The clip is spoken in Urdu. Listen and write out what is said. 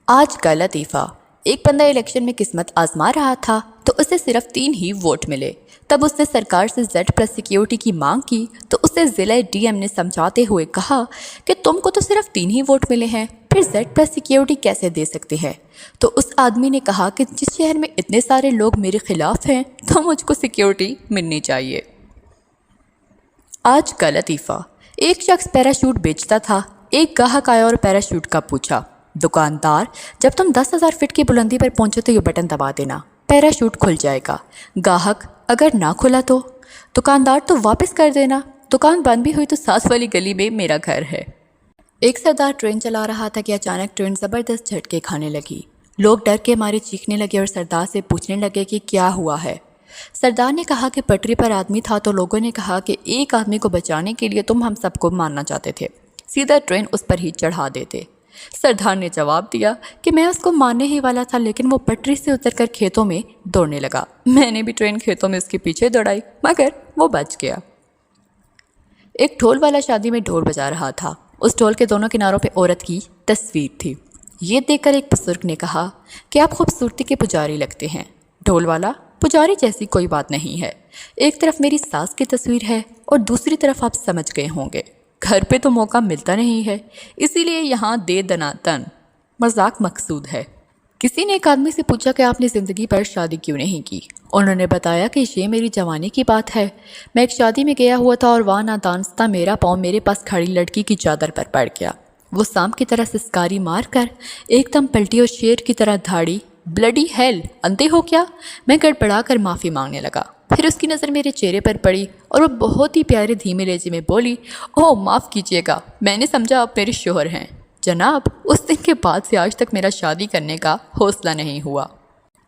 آج کا لطیفہ۔ ایک بندہ الیکشن میں قسمت آزما رہا تھا تو اسے صرف 3 ہی ووٹ ملے۔ تب اس نے سرکار سے Z+ سیکیورٹی کی مانگ کی تو اسے ضلع DM نے سمجھاتے ہوئے کہا کہ تم کو تو صرف 3 ہی ووٹ ملے ہیں، پھر Z+ سیکیورٹی کیسے دے سکتے ہیں؟ تو اس آدمی نے کہا کہ جس شہر میں اتنے سارے لوگ میرے خلاف ہیں تو مجھ کو سیکیورٹی ملنی چاہیے۔ آج کا لطیفہ۔ ایک شخص پیراشوٹ بیچتا تھا۔ ایک گاہک آیا اور پیراشوٹ کا پوچھا۔ دکاندار: جب تم 10,000 فٹ کی بلندی پر پہنچو تو یہ بٹن دبا دینا، پیراشوٹ کھل جائے گا۔ گاہک: اگر نہ کھلا تو؟ دکاندار: تو واپس کر دینا، دکان بند بھی ہوئی تو ساتھ والی گلی میں میرا گھر ہے۔ ایک سردار ٹرین چلا رہا تھا کہ اچانک ٹرین زبردست جھٹکے کھانے لگی۔ لوگ ڈر کے مارے چیخنے لگے اور سردار سے پوچھنے لگے کہ کیا ہوا ہے۔ سردار نے کہا کہ پٹری پر آدمی تھا تو لوگوں نے کہا کہ ایک آدمی کو بچانے کے لیے تم ہم سب کو مارنا چاہتے تھے، سیدھا ٹرین اس پر ہی چڑھا دیتے۔ سردار نے جواب دیا کہ میں اس کو مارنے ہی والا تھا، لیکن وہ پٹری سے اتر کر کھیتوں میں دوڑنے لگا۔ میں نے بھی ٹرین کھیتوں میں اس کے پیچھے دوڑائی مگر وہ بچ گیا۔ ایک ڈھول والا شادی میں ڈھول بجا رہا تھا۔ اس ڈھول کے دونوں کناروں پہ عورت کی تصویر تھی۔ یہ دیکھ کر ایک بزرگ نے کہا کہ آپ خوبصورتی کے پجاری لگتے ہیں۔ ڈھول والا: پجاری جیسی کوئی بات نہیں ہے، ایک طرف میری ساس کی تصویر ہے اور دوسری طرف آپ سمجھ گئے ہوں گے، گھر پہ تو موقع ملتا نہیں ہے، اسی لیے یہاں دے دنا تن مذاق مقصود ہے۔ کسی نے ایک آدمی سے پوچھا کہ آپ نے زندگی پر شادی کیوں نہیں کی؟ انہوں نے بتایا کہ یہ میری جوانی کی بات ہے، میں ایک شادی میں گیا ہوا تھا اور وہاں نادانستہ میرا پاؤں میرے پاس کھڑی لڑکی کی چادر پر پڑ گیا۔ وہ سانپ کی طرح سسکاری مار کر ایک دم پلٹی اور شیر کی طرح دھاڑی۔ بلڈی ہیل، اندھے ہو کیا؟ میں گڑبڑا کر معافی مانگنے لگا۔ پھر اس کی نظر میرے چہرے پر پڑی اور وہ بہت ہی پیارے دھیمے لہجے میں بولی، اوہ معاف کیجیے گا، میں نے سمجھا آپ میرے شوہر ہیں۔ جناب، اس دن کے بعد سے آج تک میرا شادی کرنے کا حوصلہ نہیں ہوا۔